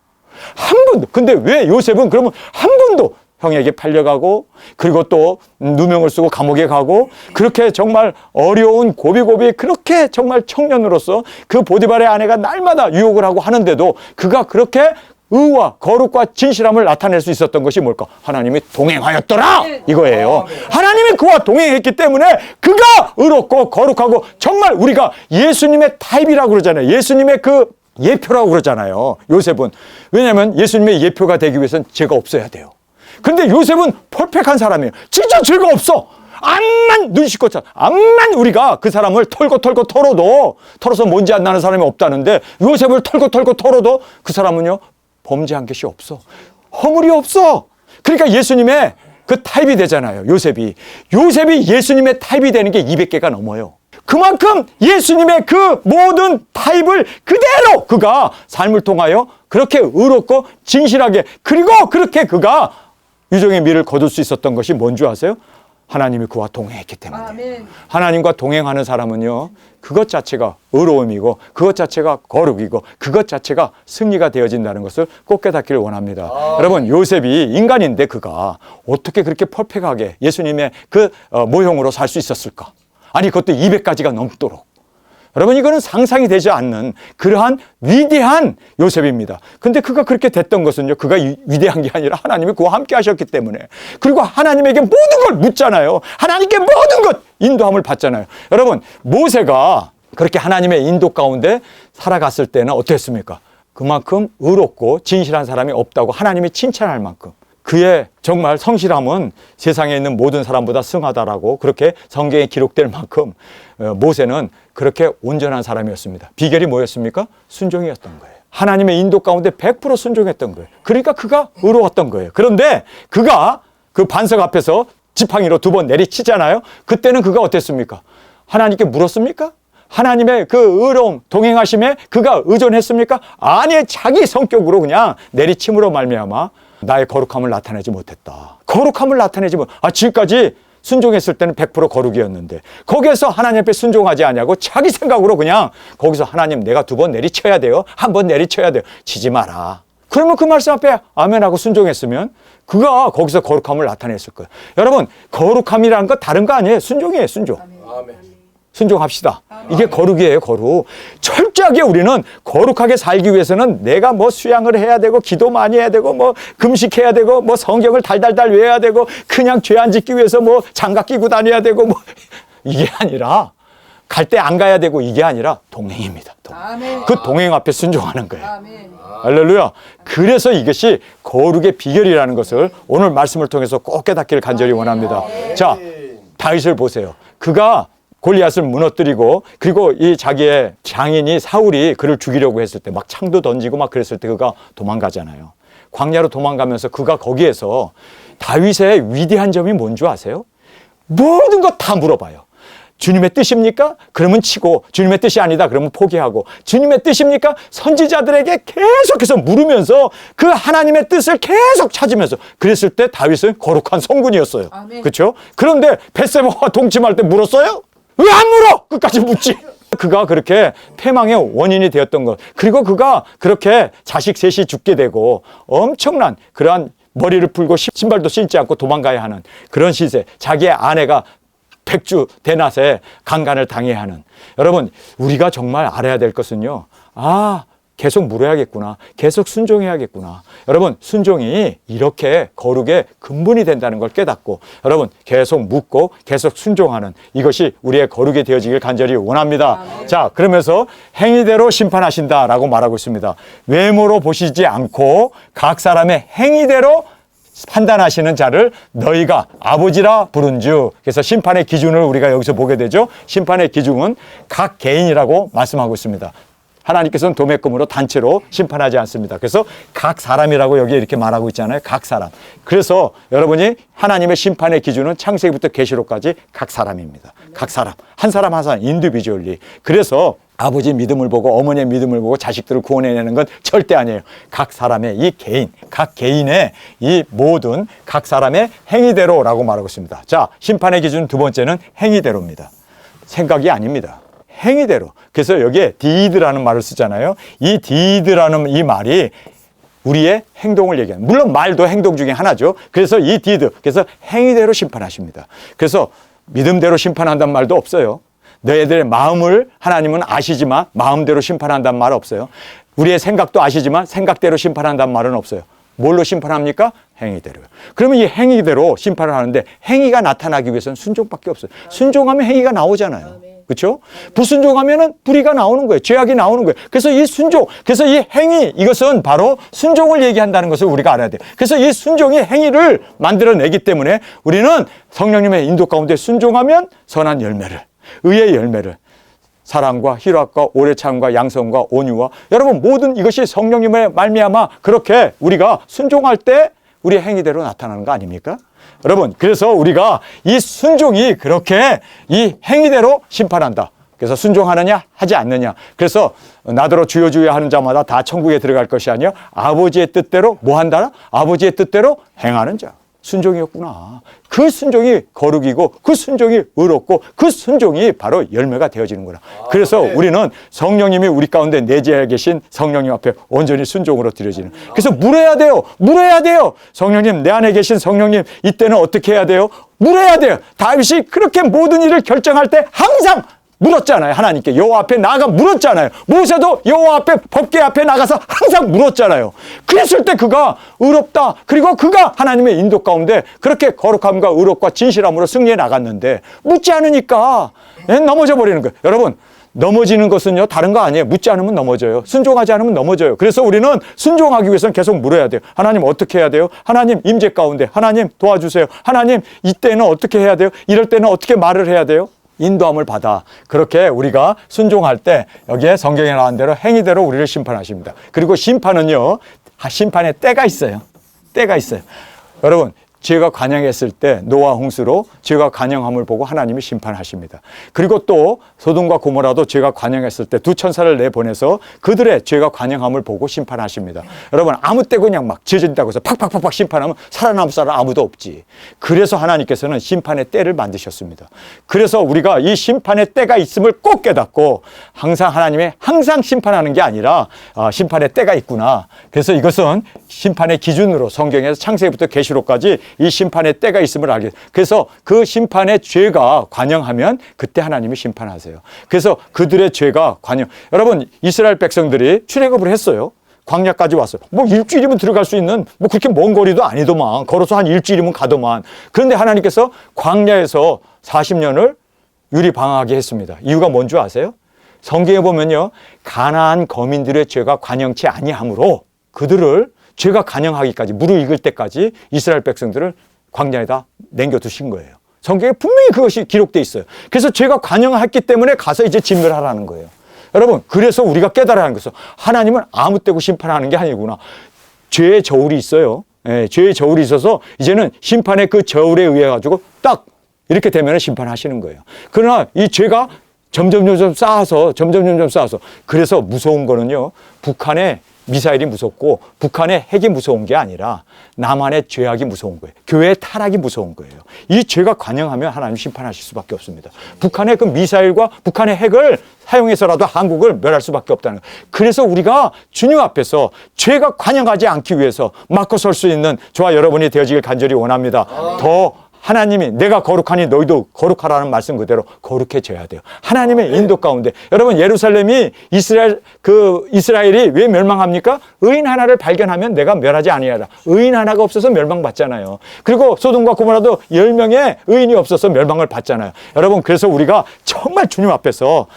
한 번도. 근데 왜 요셉은 그러면 한 번도 형에게 팔려가고, 그리고 또 누명을 쓰고 감옥에 가고, 그렇게 정말 어려운 고비고비 그렇게 정말 청년으로서 그 보디발의 아내가 날마다 유혹을 하고 하는데도 그가 그렇게 의와 거룩과 진실함을 나타낼 수 있었던 것이 뭘까? 하나님이 동행하였더라! 이거예요. 하나님이 그와 동행했기 때문에 그가 의롭고 거룩하고, 정말 우리가 예수님의 타입이라고 그러잖아요. 예수님의 그 예표라고 그러잖아요. 요셉은. 왜냐하면 예수님의 예표가 되기 위해서는 죄가 없어야 돼요. 근데 요셉은 퍼펙트한 사람이에요. 진짜 죄가 없어. 암만 눈 씻고 암만 우리가 그 사람을 털고 털어서 먼지 안 나는 사람이 없다는데, 요셉을 털고 털어도 그 사람은요, 범죄한 것이 없어. 허물이 없어. 그러니까 예수님의 그 타입이 되잖아요. 요셉이 예수님의 타입이 되는 게 200개가 넘어요. 그만큼 예수님의 그 모든 타입을 그대로 그가 삶을 통하여 그렇게 의롭고 진실하게, 그리고 그렇게 그가 유종의 미를 거둘 수 있었던 것이 뭔지 아세요? 하나님이 그와 동행했기 때문이에요. 아멘. 하나님과 동행하는 사람은요, 그것 자체가 의로움이고, 그것 자체가 거룩이고, 그것 자체가 승리가 되어진다는 것을 꼭 깨닫기를 원합니다. 여러분, 요셉이 인간인데 그가 어떻게 그렇게 퍼펙트하게 예수님의 그 모형으로 살 수 있었을까? 아니, 그것도 200가지가 넘도록. 여러분, 이거는 상상이 되지 않는 그러한 위대한 요셉입니다. 근데 그가 그렇게 됐던 것은요, 그가 위대한 게 아니라 하나님이 그와 함께 하셨기 때문에. 그리고 하나님에게 모든 걸 묻잖아요. 하나님께 모든 것 인도함을 받잖아요. 여러분, 모세가 그렇게 하나님의 인도 가운데 살아갔을 때는 어땠습니까? 그만큼 의롭고 진실한 사람이 없다고 하나님이 칭찬할 만큼, 그의 정말 성실함은 세상에 있는 모든 사람보다 승하다라고 그렇게 성경에 기록될 만큼 모세는 그렇게 온전한 사람이었습니다. 비결이 뭐였습니까? 순종이었던 거예요. 하나님의 인도 가운데 100% 순종했던 거예요. 그러니까 그가 의로웠던 거예요. 그런데 그가 그 반석 앞에서 지팡이로 2번 내리치잖아요. 그때는 그가 어땠습니까? 하나님께 물었습니까? 하나님의 그 의로움, 동행하심에 그가 의존했습니까? 아니, 자기 성격으로 그냥 내리침으로 말미암아 나의 거룩함을 나타내지 못했다. 거룩함을 나타내지 지금까지 순종했을 때는 100% 거룩이었는데, 거기에서 하나님 앞에 순종하지 않냐고 자기 생각으로 그냥 거기서 하나님, 내가 2번 내리쳐야 돼요. 1번 내리쳐야 돼요. 치지 마라. 그러면 그 말씀 앞에 아멘하고 순종했으면 그가 거기서 거룩함을 나타냈을 거예요. 여러분, 거룩함이라는 거 다른 거 아니에요. 순종이에요. 순종. 아멘. 순종합시다. 이게 거룩이에요, 거룩. 철저하게 우리는 거룩하게 살기 위해서는 내가 뭐 수양을 해야 되고, 기도 많이 해야 되고, 뭐 금식해야 되고, 뭐 성경을 달달달 외워야 되고, 그냥 죄 안 짓기 위해서 뭐 장갑 끼고 다녀야 되고, 뭐 이게 아니라, 갈 때 안 가야 되고, 이게 아니라 동행입니다. 동행. 그 동행 앞에 순종하는 거예요. 아멘. 할렐루야. 그래서 이것이 거룩의 비결이라는 것을 오늘 말씀을 통해서 꼭 깨닫기를 간절히 원합니다. 자, 다윗을 보세요. 그가 골리앗을 무너뜨리고, 그리고 이 자기의 장인이 사울이 그를 죽이려고 했을 때 막 창도 던지고 막 그랬을 때 그가 도망가잖아요. 광야로 도망가면서 그가 거기에서 다윗의 위대한 점이 뭔 줄 아세요? 모든 것 다 물어봐요. 주님의 뜻입니까? 그러면 치고, 주님의 뜻이 아니다 그러면 포기하고, 주님의 뜻입니까? 선지자들에게 계속해서 물으면서 그 하나님의 뜻을 계속 찾으면서, 그랬을 때 다윗은 거룩한 성군이었어요. 그렇죠? 그런데 벳세바와 동침할 때 물었어요? 왜 안 물어? 끝까지 묻지. 그가 그렇게 패망의 원인이 되었던 것, 그리고 그가 그렇게 자식 셋이 죽게 되고 엄청난 그러한 머리를 풀고 신발도 신지 않고 도망가야 하는 그런 시세, 자기의 아내가 백주 대낮에 강간을 당해야 하는. 여러분, 우리가 정말 알아야 될 것은요, 계속 물어야겠구나, 계속 순종해야겠구나. 여러분, 순종이 이렇게 거룩의 근본이 된다는 걸 깨닫고, 여러분, 계속 묻고 계속 순종하는 이것이 우리의 거룩이 되어지길 간절히 원합니다. 자, 그러면서 행위대로 심판하신다라고 말하고 있습니다. 외모로 보시지 않고 각 사람의 행위대로 판단하시는 자를 너희가 아버지라 부른즉. 그래서 심판의 기준을 우리가 여기서 보게 되죠. 심판의 기준은 각 개인이라고 말씀하고 있습니다. 하나님께서는 도매금으로 단체로 심판하지 않습니다. 그래서 각 사람이라고 여기 이렇게 말하고 있잖아요. 각 사람. 그래서 여러분이 하나님의 심판의 기준은 창세기부터 계시록까지 각 사람입니다. 각 사람. 한 사람 한 사람 인디비주얼리. 그래서 아버지 믿음을 보고 어머니의 믿음을 보고 자식들을 구원해내는 건 절대 아니에요. 각 사람의 이 개인, 각 개인의 이 모든 각 사람의 행위대로라고 말하고 있습니다. 자, 심판의 기준 두 번째는 행위대로입니다. 생각이 아닙니다. 행위대로. 그래서 여기에 deed라는 말을 쓰잖아요. 이 deed라는 이 말이 우리의 행동을 얘기합니다. 물론 말도 행동 중에 하나죠. 그래서 이 deed, 그래서 행위대로 심판하십니다. 그래서 믿음대로 심판한다는 말도 없어요. 너희들의 마음을 하나님은 아시지만 마음대로 심판한다는 말 없어요. 우리의 생각도 아시지만 생각대로 심판한다는 말은 없어요. 뭘로 심판합니까? 행위대로요. 그러면 이 행위대로 심판을 하는데 행위가 나타나기 위해서는 순종밖에 없어요. 순종하면 행위가 나오잖아요. 그렇죠? 불순종하면은 불의가 나오는 거예요. 죄악이 나오는 거예요. 그래서 이 순종, 그래서 이 행위, 이것은 바로 순종을 얘기한다는 것을 우리가 알아야 돼요. 그래서 이 순종이 행위를 만들어내기 때문에 우리는 성령님의 인도 가운데 순종하면 선한 열매를, 의의 열매를, 사랑과 희락과 오래 참과 양성과 온유와, 여러분 모든 이것이 성령님의 말미암아 그렇게 우리가 순종할 때 우리의 행위대로 나타나는 거 아닙니까? 여러분, 그래서 우리가 이 순종이 그렇게 이 행위대로 심판한다. 그래서 순종하느냐 하지 않느냐. 그래서 나더러 주여 주여 하는 자마다 다 천국에 들어갈 것이 아니라 아버지의 뜻대로 뭐 한다? 아버지의 뜻대로 행하는 자. 순종이었구나. 그 순종이 거룩이고 그 순종이 의롭고 그 순종이 바로 열매가 되어지는구나. 그래서 우리는 성령님이 우리 가운데 내재해 계신 성령님 앞에 온전히 순종으로 드려지는. 그래서 물어야 돼요. 물어야 돼요. 성령님, 내 안에 계신 성령님, 이때는 어떻게 해야 돼요? 물어야 돼요. 다윗이 그렇게 모든 일을 결정할 때 항상 물었잖아요. 하나님께 여호와 앞에 나아가 물었잖아요. 모세도 여호와 앞에 법궤 앞에 나가서 항상 물었잖아요. 그랬을 때 그가 의롭다. 그리고 그가 하나님의 인도 가운데 그렇게 거룩함과 의롭과 진실함으로 승리해 나갔는데 묻지 않으니까 넘어져 버리는 거예요. 여러분, 넘어지는 것은요 다른 거 아니에요. 묻지 않으면 넘어져요. 순종하지 않으면 넘어져요. 그래서 우리는 순종하기 위해서는 계속 물어야 돼요. 하나님 어떻게 해야 돼요? 하나님 임재 가운데 하나님 도와주세요. 하나님 이때는 어떻게 해야 돼요? 이럴 때는 어떻게 말을 해야 돼요? 인도함을 받아. 그렇게 우리가 순종할 때 여기에 성경에 나온 대로 행위대로 우리를 심판하십니다. 그리고 심판은요, 심판의 때가 있어요. 때가 있어요. 여러분, 죄가 관영했을 때 노아 홍수로 죄가 관영함을 보고 하나님이 심판하십니다. 그리고 또 소돔과 고모라도 죄가 관영했을 때 두 천사를 내보내서 그들의 죄가 관영함을 보고 심판하십니다. 여러분, 아무 때 그냥 막 지어진다고 해서 팍팍팍팍 심판하면 살아남을 사람 아무도 없지. 그래서 하나님께서는 심판의 때를 만드셨습니다. 그래서 우리가 이 심판의 때가 있음을 꼭 깨닫고 항상 하나님의 항상 심판하는 게 아니라 심판의 때가 있구나. 그래서 이것은 심판의 기준으로 성경에서 창세기부터 계시록까지 이 심판의 때가 있음을 알게. 그래서 그 심판의 죄가 관영하면 그때 하나님이 심판하세요. 그래서 그들의 죄가 관영. 여러분, 이스라엘 백성들이 출애굽을 했어요. 광야까지 왔어요. 뭐 일주일이면 들어갈 수 있는 뭐 그렇게 먼 거리도 아니더만. 걸어서 한 일주일이면 가더만. 그런데 하나님께서 광야에서 40년을 유리방황하게 했습니다. 이유가 뭔 줄 아세요? 성경에 보면요, 가나안 거민들의 죄가 관영치 아니하므로 그들을 죄가 관영하기까지 무르익을 때까지 이스라엘 백성들을 광야에다 남겨두신 거예요. 성경에 분명히 그것이 기록되어 있어요. 그래서 죄가 관영했기 때문에 가서 이제 진멸하라는 거예요. 여러분, 그래서 우리가 깨달아야 하는 것은 하나님은 아무 때고 심판하는 게 아니구나. 죄의 저울이 있어요. 예, 죄의 저울이 있어서 이제는 심판의 그 저울에 의해 가지고 딱 이렇게 되면 심판하시는 거예요. 그러나 이 죄가 점점 쌓아서 그래서 무서운 거는요, 북한의 미사일이 무섭고 북한의 핵이 무서운 게 아니라 남한의 죄악이 무서운 거예요. 교회의 타락이 무서운 거예요. 이 죄가 관영하면 하나님 심판하실 수밖에 없습니다. 북한의 그 미사일과 북한의 핵을 사용해서라도 한국을 멸할 수밖에 없다는 거예요. 그래서 우리가 주님 앞에서 죄가 관영하지 않기 위해서 막고 설 수 있는 저와 여러분이 되어지길 간절히 원합니다. 더 하나님이 내가 거룩하니 너희도 거룩하라는 말씀 그대로 거룩해져야 돼요. 하나님의 인도 가운데. 여러분, 예루살렘이 이스라엘이 왜 멸망합니까? 의인 하나를 발견하면 내가 멸하지 아니하라. 의인 하나가 없어서 멸망받잖아요. 그리고 소돔과 고모라도 10명의 의인이 없어서 멸망을 받잖아요. 여러분, 그래서 우리가 정말 주님 앞에서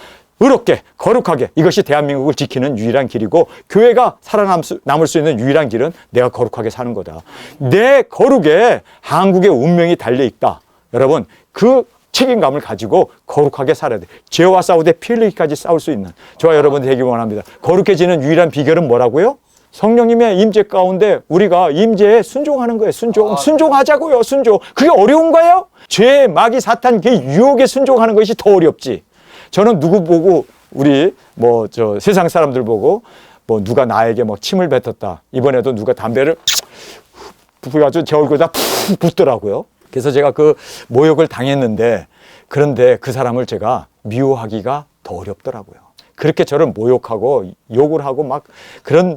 의롭게 거룩하게, 이것이 대한민국을 지키는 유일한 길이고 교회가 살아남을 수 있는 유일한 길은 내가 거룩하게 사는 거다. 내 거룩에 한국의 운명이 달려있다. 여러분, 그 책임감을 가지고 거룩하게 살아야 돼. 죄와 싸우되 피 흘리기까지 싸울 수 있는 저와 여러분 되기 원합니다. 거룩해지는 유일한 비결은 뭐라고요? 성령님의 임재 가운데 우리가 임재에 순종하는 거예요. 순종하자고요. 순종. 그게 어려운 거예요? 죄, 마귀, 사탄, 그 유혹에 순종하는 것이 더 어렵지. 저는 누구 보고 우리 세상 사람들 보고 누가 나에게 침을 뱉었다. 이번에도 누가 담배를 부어가지고 제 얼굴에다 푹 붓더라고요. 그래서 제가 그 모욕을 당했는데, 그런데 그 사람을 제가 미워하기가 더 어렵더라고요. 그렇게 저를 모욕하고 욕을 하고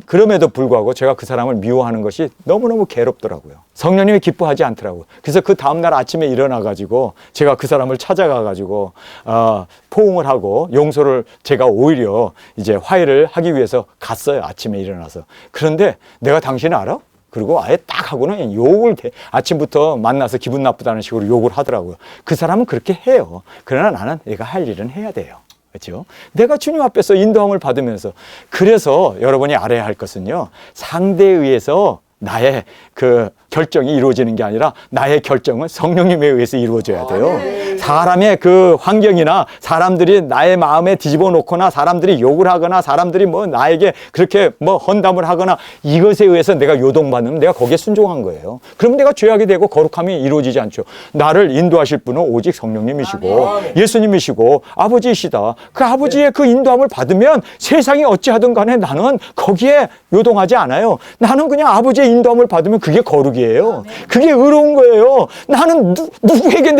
그럼에도 불구하고 제가 그 사람을 미워하는 것이 너무너무 괴롭더라고요. 성령님이 기뻐하지 않더라고요. 그래서 그 다음날 아침에 일어나가지고 제가 그 사람을 찾아가가지고 포옹을 하고 용서를 제가 오히려 이제 화해를 하기 위해서 갔어요. 아침에 일어나서. 그런데 내가 당신 알아? 그리고 아예 딱 하고는 욕을 아침부터 만나서 기분 나쁘다는 식으로 욕을 하더라고요. 그 사람은 그렇게 해요. 그러나 나는 내가 할 일은 해야 돼요. 그렇죠? 내가 주님 앞에서 인도함을 받으면서, 그래서 여러분이 알아야 할 것은요, 상대에 의해서 나의 그 결정이 이루어지는 게 아니라 나의 결정은 성령님에 의해서 이루어져야 돼요. 사람의 그 환경이나 사람들이 나의 마음에 뒤집어 놓거나 사람들이 욕을 하거나 사람들이 나에게 그렇게 헌담을 하거나 이것에 의해서 내가 요동받으면 내가 거기에 순종한 거예요. 그럼 내가 죄악이 되고 거룩함이 이루어지지 않죠. 나를 인도하실 분은 오직 성령님이시고 예수님이시고 아버지이시다. 그 아버지의 그 인도함을 받으면 세상이 어찌하든 간에 나는 거기에 요동하지 않아요. 나는 그냥 아버지의 인도함을 받으면 그게 거룩이에요. 그게 의로운 거예요. 나는 누구에게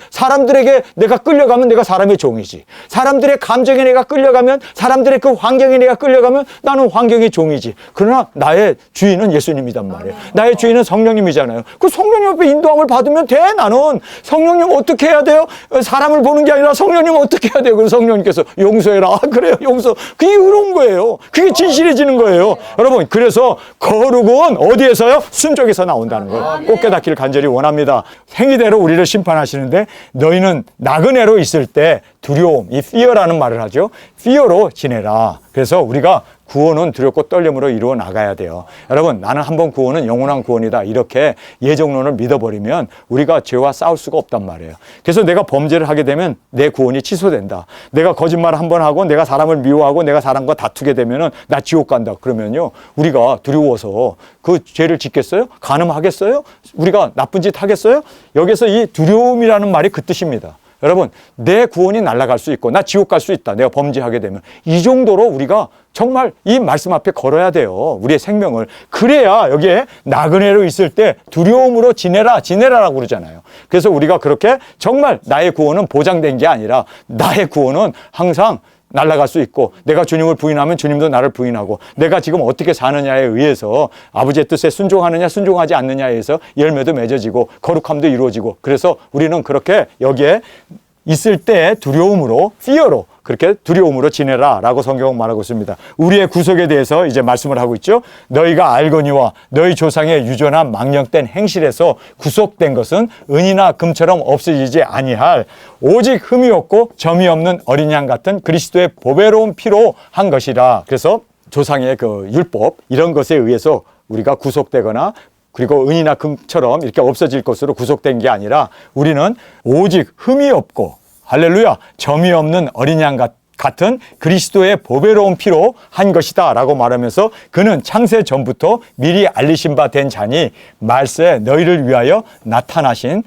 사람들에게 내가 끌려가면 내가 사람의 종이지. 사람들의 감정에 내가 끌려가면, 사람들의 그 환경에 내가 끌려가면 나는 환경의 종이지. 그러나 나의 주인은 예수님이단 말이에요. 나의 주인은 성령님이잖아요. 그 성령님 앞에 인도함을 받으면 돼. 나는 성령님 어떻게 해야 돼요? 사람을 보는 게 아니라 성령님 어떻게 해야 돼요? 그래서 성령님께서 용서해라. 그래요, 용서. 그게 의로운 거예요. 그게 진실해지는 거예요. 여러분, 그래서 거룩은 어디에서요? 순종에서 나온다는 걸 꼭 깨닫기를 간절히 원합니다. 행위대로 우리를 심판하시는데, 너희는 나그네로 있을 때 두려움, 이 fear라는 말을 하죠. fear로 지내라. 그래서 우리가 구원은 두렵고 떨림으로 이루어 나가야 돼요. 여러분, 나는 한번 구원은 영원한 구원이다. 이렇게 예정론을 믿어버리면 우리가 죄와 싸울 수가 없단 말이에요. 그래서 내가 범죄를 하게 되면 내 구원이 취소된다. 내가 거짓말을 한번 하고 내가 사람을 미워하고 내가 사람과 다투게 되면은 나 지옥 간다. 그러면요, 우리가 두려워서 그 죄를 짓겠어요? 간음하겠어요? 우리가 나쁜 짓 하겠어요? 여기서 이 두려움이라는 말이 그 뜻입니다. 여러분, 내 구원이 날아갈 수 있고 나 지옥 갈 수 있다. 내가 범죄하게 되면. 이 정도로 우리가 정말 이 말씀 앞에 걸어야 돼요. 우리의 생명을. 그래야 여기에 나그네로 있을 때 두려움으로 지내라라고 그러잖아요. 그래서 우리가 그렇게 정말 나의 구원은 보장된 게 아니라 나의 구원은 항상 날아갈 수 있고, 내가 주님을 부인하면 주님도 나를 부인하고, 내가 지금 어떻게 사느냐에 의해서 아버지의 뜻에 순종하느냐 순종하지 않느냐에 의해서 열매도 맺어지고 거룩함도 이루어지고, 그래서 우리는 그렇게 여기에 있을 때 두려움으로, fear로, 그렇게 두려움으로 지내라 라고 성경은 말하고 있습니다. 우리의 구속에 대해서 이제 말씀을 하고 있죠. 너희가 알거니와 너희 조상의 유전한 망령된 행실에서 구속된 것은 은이나 금처럼 없어지지 아니할 오직 흠이 없고 점이 없는 어린 양 같은 그리스도의 보배로운 피로 한 것이라. 그래서 조상의 그 율법 이런 것에 의해서 우리가 구속되거나 그리고 은이나 금처럼 이렇게 없어질 것으로 구속된 게 아니라 우리는 오직 흠이 없고, 할렐루야, 점이 없는 어린 양 같은 그리스도의 보배로운 피로 한 것이다 라고 말하면서, 그는 창세 전부터 미리 알리신 바 된 자니 말세 너희를 위하여 나타나신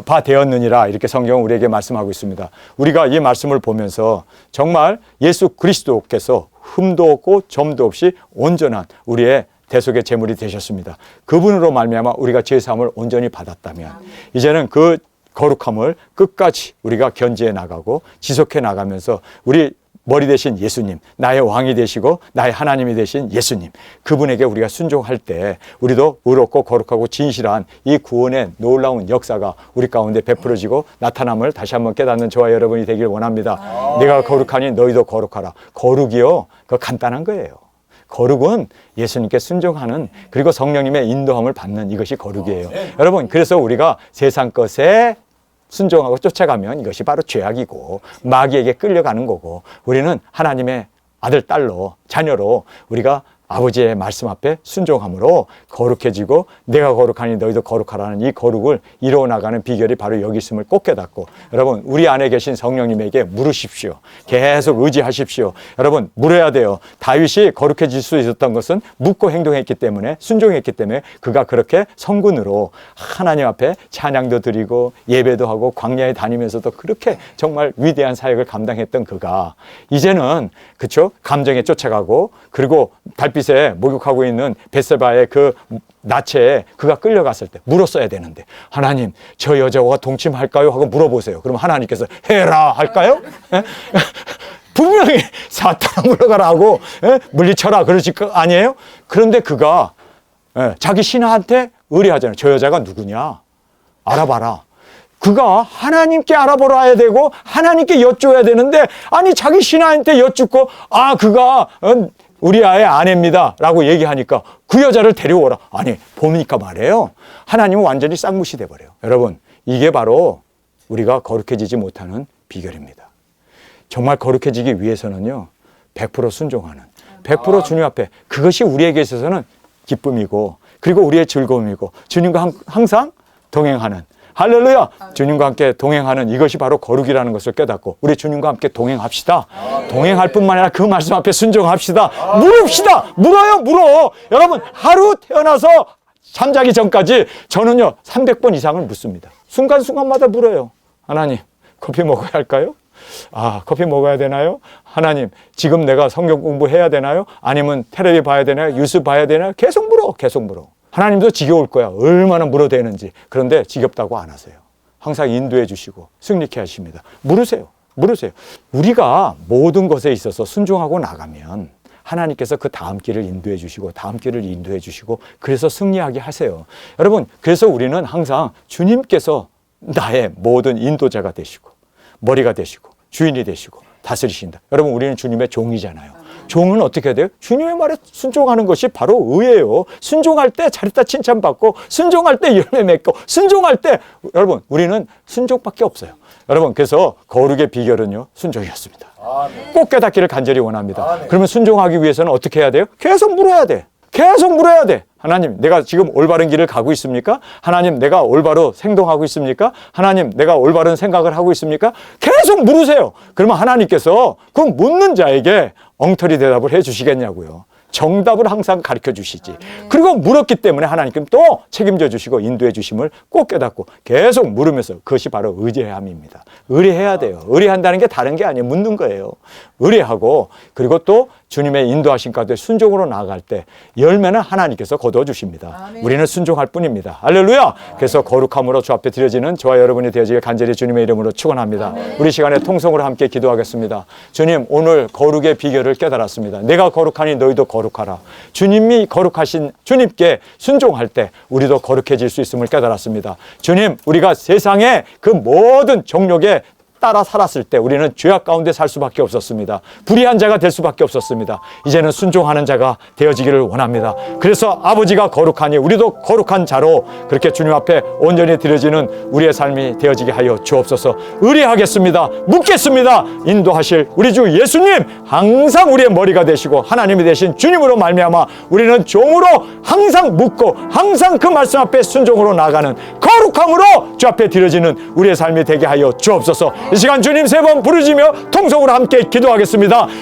바 되었느니라. 이렇게 성경은 우리에게 말씀하고 있습니다. 우리가 이 말씀을 보면서 정말 예수 그리스도께서 흠도 없고 점도 없이 온전한 우리의 대속의 제물이 되셨습니다. 그분으로 말미암아 우리가 제사함을 온전히 받았다면 이제는 그 거룩함을 끝까지 우리가 견지해 나가고 지속해 나가면서 우리 머리 되신 예수님, 나의 왕이 되시고 나의 하나님이 되신 예수님, 그분에게 우리가 순종할 때 우리도 의롭고 거룩하고 진실한 이 구원의 놀라운 역사가 우리 가운데 베풀어지고 나타남을 다시 한번 깨닫는 저와 여러분이 되길 원합니다. 내가 거룩하니 너희도 거룩하라. 거룩이요, 그거 간단한 거예요. 거룩은 예수님께 순종하는, 그리고 성령님의 인도함을 받는, 이것이 거룩이에요. 여러분, 그래서 우리가 세상 것에 순종하고 쫓아가면 이것이 바로 죄악이고 마귀에게 끌려가는 거고, 우리는 하나님의 아들, 딸로, 자녀로 우리가 아버지의 말씀 앞에 순종함으로 거룩해지고 내가 거룩하니 너희도 거룩하라는 이 거룩을 이루어 나가는 비결이 바로 여기 있음을 꼭 깨닫고, 여러분 우리 안에 계신 성령님에게 물으십시오. 계속 의지하십시오. 여러분 물어야 돼요. 다윗이 거룩해질 수 있었던 것은 묻고 행동했기 때문에, 순종했기 때문에 그가 그렇게 성군으로 하나님 앞에 찬양도 드리고 예배도 하고 광야에 다니면서도 그렇게 정말 위대한 사역을 감당했던 그가 이제는 그쵸? 감정에 쫓아가고, 그리고 달빛에 목욕하고 있는 벳세바의 그 나체에 그가 끌려갔을 때 물었어야 되는데, 하나님 저 여자와 동침할까요? 하고 물어보세요. 그럼 하나님께서 해라 할까요? 분명히 사탄아 물러가라고 물리쳐라 그러실 거 아니에요? 그런데 그가 자기 신하한테 의뢰하잖아요. 저 여자가 누구냐? 알아봐라. 그가 하나님께 알아보라 해야 되고 하나님께 여쭤야 되는데, 아니 자기 신하한테 여쭙고 그가 우리아의 아내입니다 라고 얘기하니까 그 여자를 데려오라. 아니 보니까 말이에요, 하나님은 완전히 쌍무시 돼버려요. 여러분 이게 바로 우리가 거룩해지지 못하는 비결입니다. 정말 거룩해지기 위해서는요 100% 순종하는, 100% 주님 앞에, 그것이 우리에게 있어서는 기쁨이고 그리고 우리의 즐거움이고 주님과 항상 동행하는, 할렐루야! 주님과 함께 동행하는 이것이 바로 거룩이라는 것을 깨닫고 우리 주님과 함께 동행합시다. 동행할 뿐만 아니라 그 말씀 앞에 순종합시다. 물읍시다. 물어요. 여러분 하루 태어나서 잠자기 전까지 저는요 300번 이상을 묻습니다. 순간순간마다 물어요. 하나님 커피 먹어야 할까요? 커피 먹어야 되나요? 하나님 지금 내가 성경 공부해야 되나요? 아니면 텔레비 봐야 되나요? 뉴스 봐야 되나요? 계속 물어. 하나님도 지겨울 거야. 얼마나 물어대는지. 그런데 지겹다고 안 하세요. 항상 인도해 주시고 승리케 하십니다. 물으세요. 우리가 모든 것에 있어서 순종하고 나가면 하나님께서 그 다음 길을 인도해 주시고 다음 길을 인도해 주시고 그래서 승리하게 하세요. 여러분 그래서 우리는 항상 주님께서 나의 모든 인도자가 되시고 머리가 되시고 주인이 되시고 다스리신다. 여러분 우리는 주님의 종이잖아요. 종은 어떻게 해야 돼요? 주님의 말에 순종하는 것이 바로 의예요. 순종할 때 잘했다 칭찬받고, 순종할 때 열매 맺고, 순종할 때, 여러분 우리는 순종밖에 없어요. 여러분 그래서 거룩의 비결은요 순종이었습니다. 꼭 깨닫기를 간절히 원합니다. 그러면 순종하기 위해서는 어떻게 해야 돼요? 계속 물어야 돼. 하나님 내가 지금 올바른 길을 가고 있습니까? 하나님 내가 올바로 행동하고 있습니까? 하나님 내가 올바른 생각을 하고 있습니까? 계속 물으세요. 그러면 하나님께서 그 묻는 자에게 엉터리 대답을 해 주시겠냐고요. 정답을 항상 가르쳐 주시지. 그리고 물었기 때문에 하나님께 또 책임져 주시고 인도해 주심을 꼭 깨닫고 계속 물으면서, 그것이 바로 의뢰함입니다. 의뢰해야 돼요. 의뢰한다는 게 다른 게 아니에요. 묻는 거예요. 의뢰하고 그리고 또 주님의 인도하신 가운데 순종으로 나아갈 때 열매는 하나님께서 거두어 주십니다. 우리는 순종할 뿐입니다. 할렐루야. 그래서 거룩함으로 주 앞에 드려지는 저와 여러분이 되어지길 간절히 주님의 이름으로 축원합니다. 우리 시간에 통성으로 함께 기도하겠습니다. 주님 오늘 거룩의 비결을 깨달았습니다. 내가 거룩하니 너희도 거룩하라. 주님이 거룩하신 주님께 순종할 때 우리도 거룩해질 수 있음을 깨달았습니다. 주님 우리가 세상의 그 모든 정욕에 따라 살았을 때 우리는 죄악 가운데 살 수밖에 없었습니다. 불의한 자가 될 수밖에 없었습니다. 이제는 순종하는 자가 되어지기를 원합니다. 그래서 아버지가 거룩하니 우리도 거룩한 자로 그렇게 주님 앞에 온전히 드려지는 우리의 삶이 되어지게 하여 주옵소서. 의뢰하겠습니다. 묻겠습니다. 인도하실 우리 주 예수님 항상 우리의 머리가 되시고 하나님이 되신 주님으로 말미암아 우리는 종으로 항상 묻고 항상 그 말씀 앞에 순종으로 나가는 거룩함으로 주 앞에 드려지는 우리의 삶이 되게 하여 주옵소서. 이 시간 주님 3번 부르짖으며 통성으로 함께 기도하겠습니다.